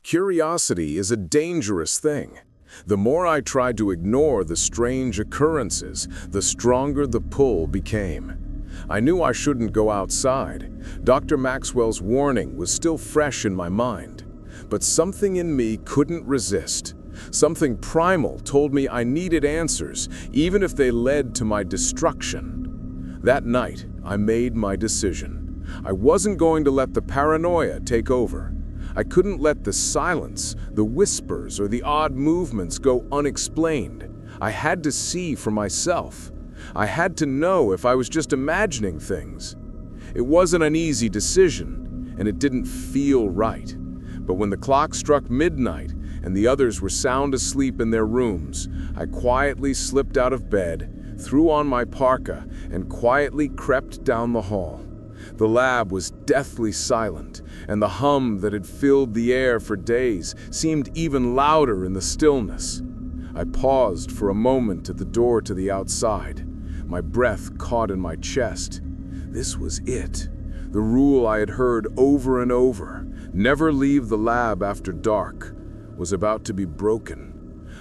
Curiosity is a dangerous thing. The more I tried to ignore the strange occurrences, the stronger the pull became. I knew I shouldn't go outside. Dr. Maxwell's warning was still fresh in my mind. But something in me couldn't resist. Something primal told me I needed answers, even if they led to my destruction. That night, I made my decision. I wasn't going to let the paranoia take over. I couldn't let the silence, the whispers, or the odd movements go unexplained. I had to see for myself. I had to know if I was just imagining things. It wasn't an easy decision, and it didn't feel right. But when the clock struck midnight and the others were sound asleep in their rooms, I quietly slipped out of bed, threw on my parka, and quietly crept down the hall. The lab was deathly silent, and the hum that had filled the air for days seemed even louder in the stillness. I paused for a moment at the door to the outside. My breath caught in my chest. This was it. The rule I had heard over and over, never leave the lab after dark, was about to be broken.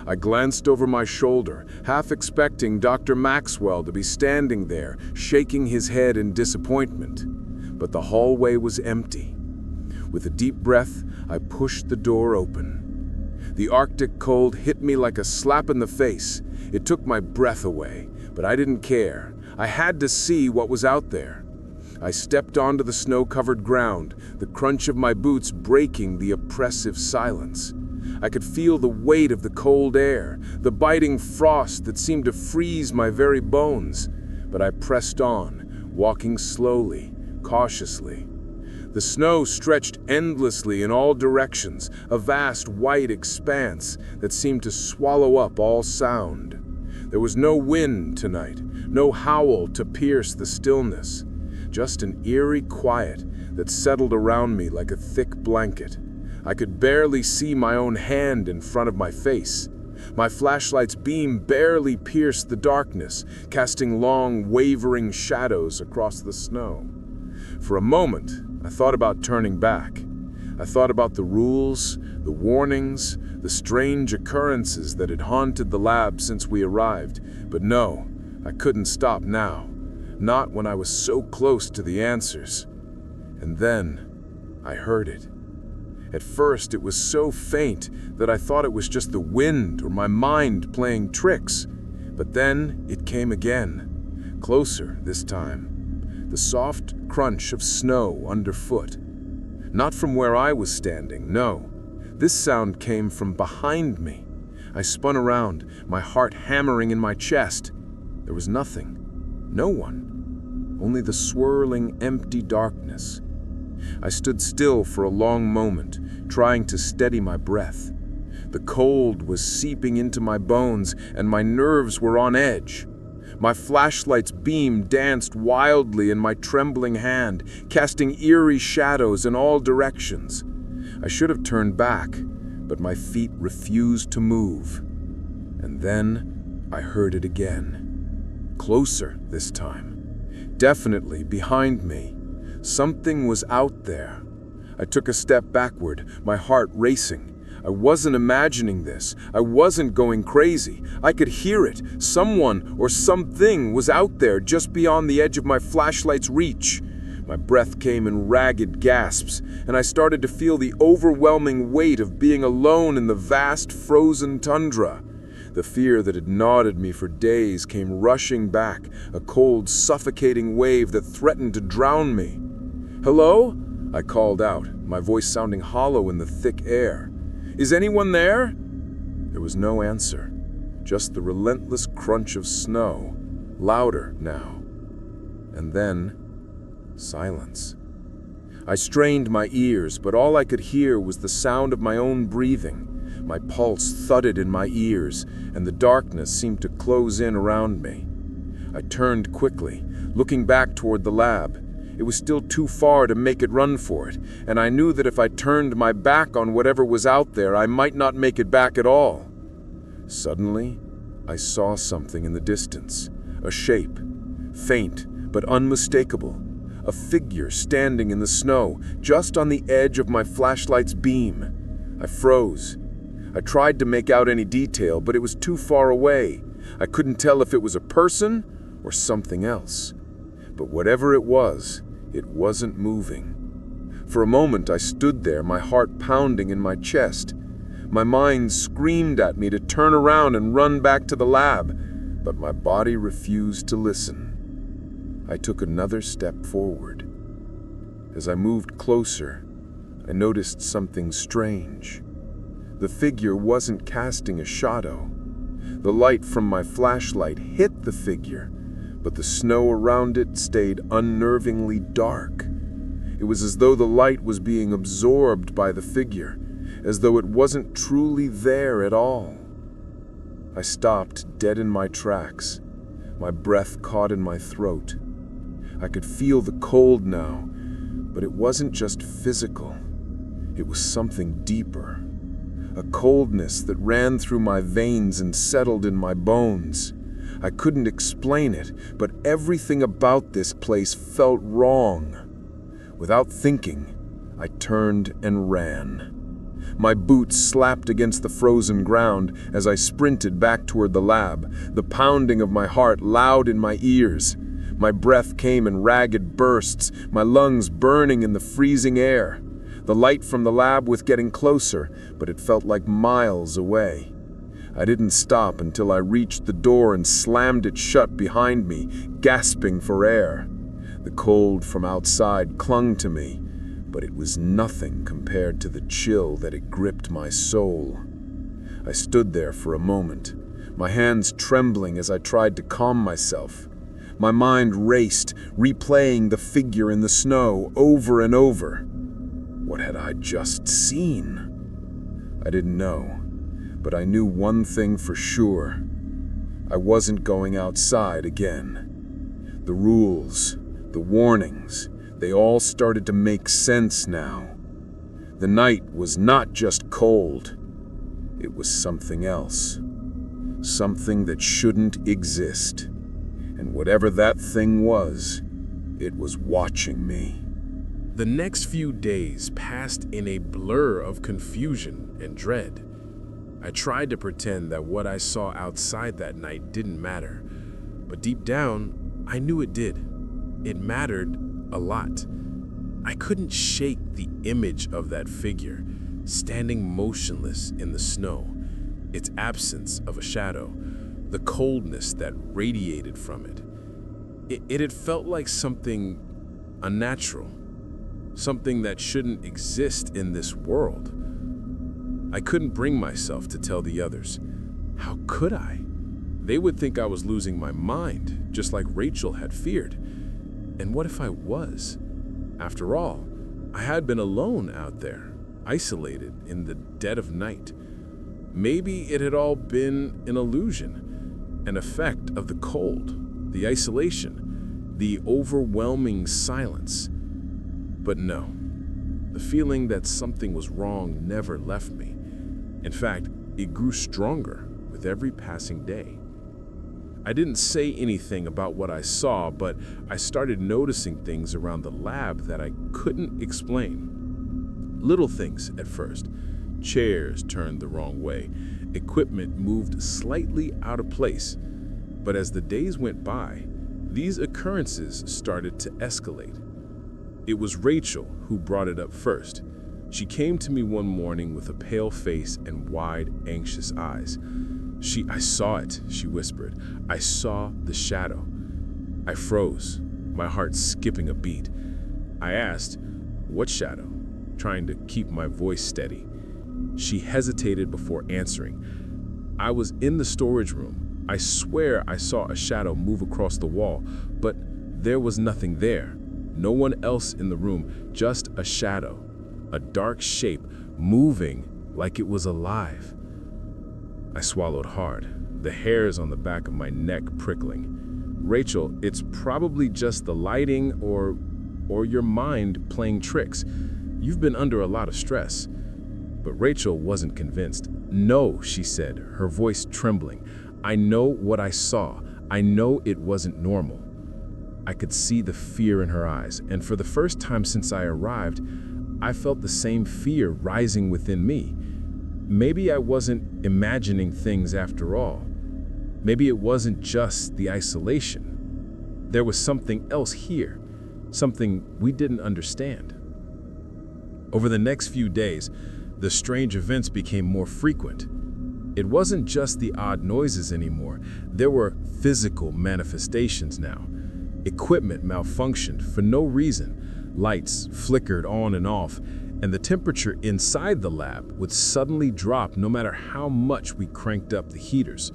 I glanced over my shoulder, half expecting Dr. Maxwell to be standing there, shaking his head in disappointment. But the hallway was empty. With a deep breath, I pushed the door open. The Arctic cold hit me like a slap in the face. It took my breath away, but I didn't care. I had to see what was out there. I stepped onto the snow-covered ground, the crunch of my boots breaking the oppressive silence. I could feel the weight of the cold air, the biting frost that seemed to freeze my very bones. But I pressed on, walking slowly, cautiously. The snow stretched endlessly in all directions, a vast white expanse that seemed to swallow up all sound. There was no wind tonight, no howl to pierce the stillness, just an eerie quiet that settled around me like a thick blanket. I could barely see my own hand in front of my face. My flashlight's beam barely pierced the darkness, casting long, wavering shadows across the snow. For a moment, I thought about turning back. I thought about the rules, the warnings, the strange occurrences that had haunted the lab since we arrived. But no, I couldn't stop now. Not when I was so close to the answers. And then, I heard it. At first, it was so faint that I thought it was just the wind or my mind playing tricks. But then, it came again. Closer this time. The soft crunch of snow underfoot. Not from where I was standing, no. This sound came from behind me. I spun around, my heart hammering in my chest. There was nothing. No one. Only the swirling, empty darkness. I stood still for a long moment, trying to steady my breath. The cold was seeping into my bones, and my nerves were on edge. My flashlight's beam danced wildly in my trembling hand, casting eerie shadows in all directions. I should have turned back, but my feet refused to move. And then I heard it again. Closer this time. Definitely behind me. Something was out there. I took a step backward, my heart racing. I wasn't imagining this. I wasn't going crazy. I could hear it. Someone or something was out there just beyond the edge of my flashlight's reach. My breath came in ragged gasps, and I started to feel the overwhelming weight of being alone in the vast frozen tundra. The fear that had gnawed at me for days came rushing back, a cold, suffocating wave that threatened to drown me. "Hello?" I called out, my voice sounding hollow in the thick air. "Is anyone there?" There was no answer, just the relentless crunch of snow, louder now. And then, silence. I strained my ears, but all I could hear was the sound of my own breathing. My pulse thudded in my ears, and the darkness seemed to close in around me. I turned quickly, looking back toward the lab. It was still too far to make it run for it, and I knew that if I turned my back on whatever was out there, I might not make it back at all. Suddenly, I saw something in the distance, a shape, faint but unmistakable, a figure standing in the snow, just on the edge of my flashlight's beam. I froze. I tried to make out any detail, but it was too far away. I couldn't tell if it was a person or something else. But whatever it wasn't moving. For a moment, I stood there, my heart pounding in my chest. My mind screamed at me to turn around and run back to the lab, but my body refused to listen. I took another step forward. As I moved closer, I noticed something strange. The figure wasn't casting a shadow. The light from my flashlight hit the figure, but the snow around it stayed unnervingly dark. It was as though the light was being absorbed by the figure, as though it wasn't truly there at all. I stopped dead in my tracks, my breath caught in my throat. I could feel the cold now, but it wasn't just physical. It was something deeper. A coldness that ran through my veins and settled in my bones. I couldn't explain it, but everything about this place felt wrong. Without thinking, I turned and ran. My boots slapped against the frozen ground as I sprinted back toward the lab, the pounding of my heart loud in my ears. My breath came in ragged bursts, my lungs burning in the freezing air. The light from the lab was getting closer, but it felt like miles away. I didn't stop until I reached the door and slammed it shut behind me, gasping for air. The cold from outside clung to me, but it was nothing compared to the chill that it gripped my soul. I stood there for a moment, my hands trembling as I tried to calm myself. My mind raced, replaying the figure in the snow over and over. What had I just seen? I didn't know, but I knew one thing for sure. I wasn't going outside again. The rules, the warnings, they all started to make sense now. The night was not just cold. It was something else. Something that shouldn't exist. And whatever that thing was, it was watching me. The next few days passed in a blur of confusion and dread. I tried to pretend that what I saw outside that night didn't matter, but deep down, I knew it did. It mattered a lot. I couldn't shake the image of that figure, standing motionless in the snow, its absence of a shadow, the coldness that radiated from it. It had felt like something unnatural, something that shouldn't exist in this world. I couldn't bring myself to tell the others. How could I? They would think I was losing my mind, just like Rachel had feared. And what if I was? After all, I had been alone out there, isolated in the dead of night. Maybe it had all been an illusion, an effect of the cold, the isolation, the overwhelming silence. But no, the feeling that something was wrong never left me. In fact, it grew stronger with every passing day. I didn't say anything about what I saw, but I started noticing things around the lab that I couldn't explain. Little things at first. Chairs turned the wrong way. Equipment moved slightly out of place. But as the days went by, these occurrences started to escalate. It was Rachel who brought it up first. She came to me one morning with a pale face and wide, anxious eyes. I saw it, she whispered. I saw the shadow. I froze, my heart skipping a beat. I asked, what shadow? Trying to keep my voice steady. She hesitated before answering. I was in the storage room. I swear I saw a shadow move across the wall, but there was nothing there. No one else in the room, just a shadow, a dark shape moving like it was alive. I swallowed hard, the hairs on the back of my neck prickling. Rachel, it's probably just the lighting or your mind playing tricks. You've been under a lot of stress. But Rachel wasn't convinced. No, she said, her voice trembling. I know what I saw. I know it wasn't normal. I could see the fear in her eyes, and for the first time since I arrived, I felt the same fear rising within me. maybe I wasn't imagining things after all. Maybe it wasn't just the isolation. There was something else here, something we didn't understand. Over the next few days, the strange events became more frequent. It wasn't just the odd noises anymore. There were physical manifestations now. Equipment malfunctioned for no reason. Lights flickered on and off, and the temperature inside the lab would suddenly drop no matter how much we cranked up the heaters.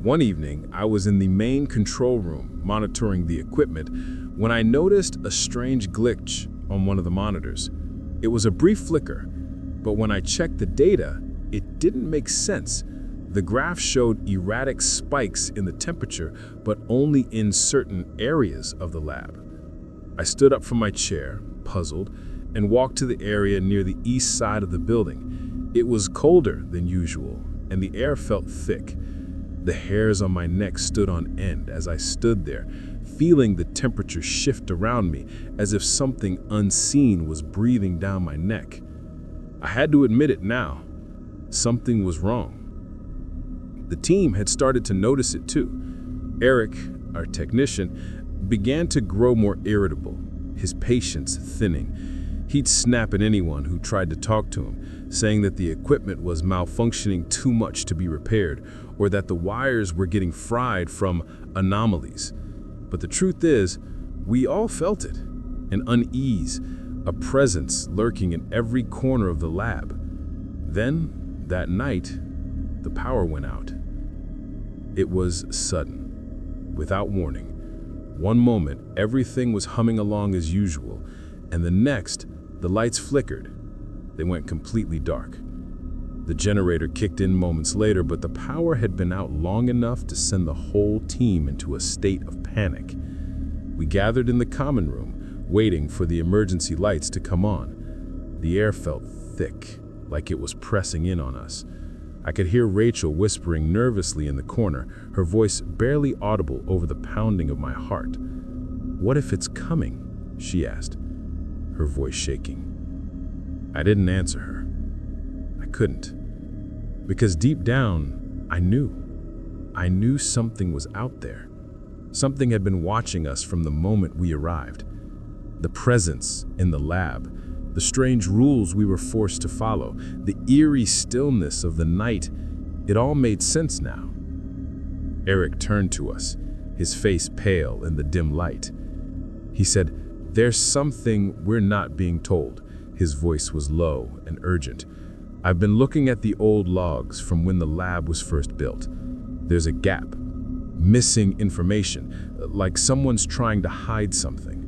One evening, I was in the main control room monitoring the equipment when I noticed a strange glitch on one of the monitors. It was a brief flicker, but when I checked the data, it didn't make sense. The graph showed erratic spikes in the temperature, but only in certain areas of the lab. I stood up from my chair, puzzled, and walked to the area near the east side of the building. It was colder than usual, and the air felt thick. The hairs on my neck stood on end as I stood there, feeling the temperature shift around me as if something unseen was breathing down my neck. I had to admit it now. Something was wrong. The team had started to notice it too. Eric, our technician, began to grow more irritable, his patience thinning. He'd snap at anyone who tried to talk to him, saying that the equipment was malfunctioning too much to be repaired, or that the wires were getting fried from anomalies. But the truth is, we all felt it, an unease, a presence lurking in every corner of the lab. Then, that night, the power went out. It was sudden, without warning. One moment, everything was humming along as usual, and the next, the lights flickered. They went completely dark. The generator kicked in moments later, but the power had been out long enough to send the whole team into a state of panic. We gathered in the common room, waiting for the emergency lights to come on. The air felt thick, like it was pressing in on us. I could hear Rachel whispering nervously in the corner, her voice barely audible over the pounding of my heart. "What if it's coming?" she asked, her voice shaking. I didn't answer her. I couldn't. Because deep down, I knew. I knew something was out there. Something had been watching us from the moment we arrived. The presence in the lab, the strange rules we were forced to follow, the eerie stillness of the night, it all made sense now. Eric turned to us, his face pale in the dim light. He said, "There's something we're not being told." His voice was low and urgent. "I've been looking at the old logs from when the lab was first built. There's a gap, missing information, like someone's trying to hide something."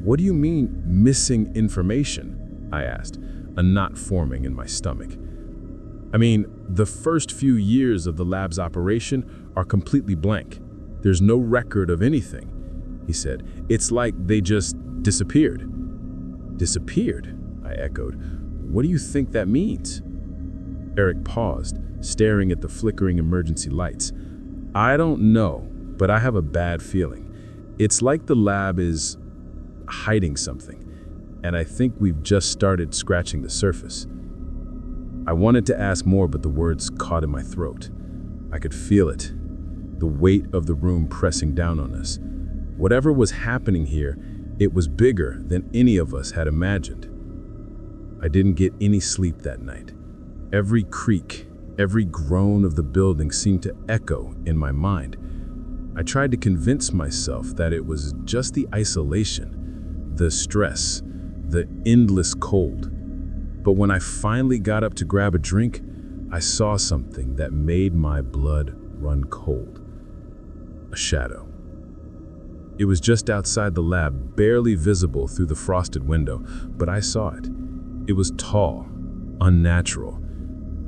"What do you mean, missing information?" I asked, a knot forming in my stomach. "I mean, the first few years of the lab's operation are completely blank. There's no record of anything," he said. "It's like they just disappeared." "Disappeared?" I echoed. "What do you think that means?" Eric paused, staring at the flickering emergency lights. "I don't know, but I have a bad feeling. It's like the lab is hiding something, and I think we've just started scratching the surface." I wanted to ask more, but the words caught in my throat. I could feel it, the weight of the room pressing down on us. Whatever was happening here, it was bigger than any of us had imagined. I didn't get any sleep that night. Every creak, every groan of the building seemed to echo in my mind. I tried to convince myself that it was just the isolation, the stress, the endless cold. But when I finally got up to grab a drink, I saw something that made my blood run cold. A shadow. It was just outside the lab, barely visible through the frosted window, but I saw it. It was tall, unnatural.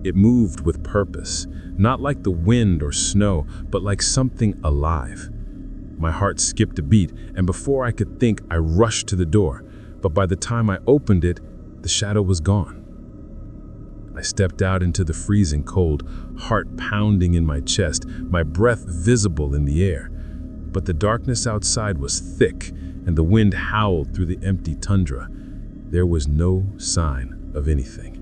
It moved with purpose, not like the wind or snow, but like something alive. My heart skipped a beat, and before I could think, I rushed to the door. But by the time I opened it, the shadow was gone. I stepped out into the freezing cold, heart pounding in my chest, my breath visible in the air. But the darkness outside was thick, and the wind howled through the empty tundra. There was no sign of anything.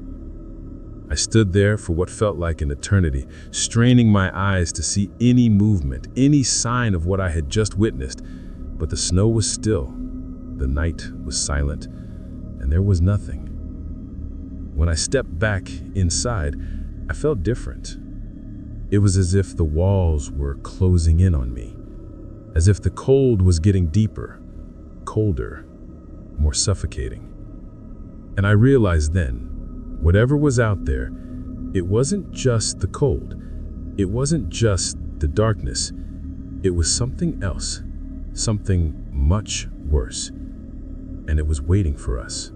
I stood there for what felt like an eternity, straining my eyes to see any movement, any sign of what I had just witnessed. But the snow was still, the night was silent, and there was nothing. When I stepped back inside, I felt different. It was as if the walls were closing in on me, as if the cold was getting deeper, colder, more suffocating. And I realized then, whatever was out there, it wasn't just the cold. It wasn't just the darkness. It was something else, something much worse. And it was waiting for us.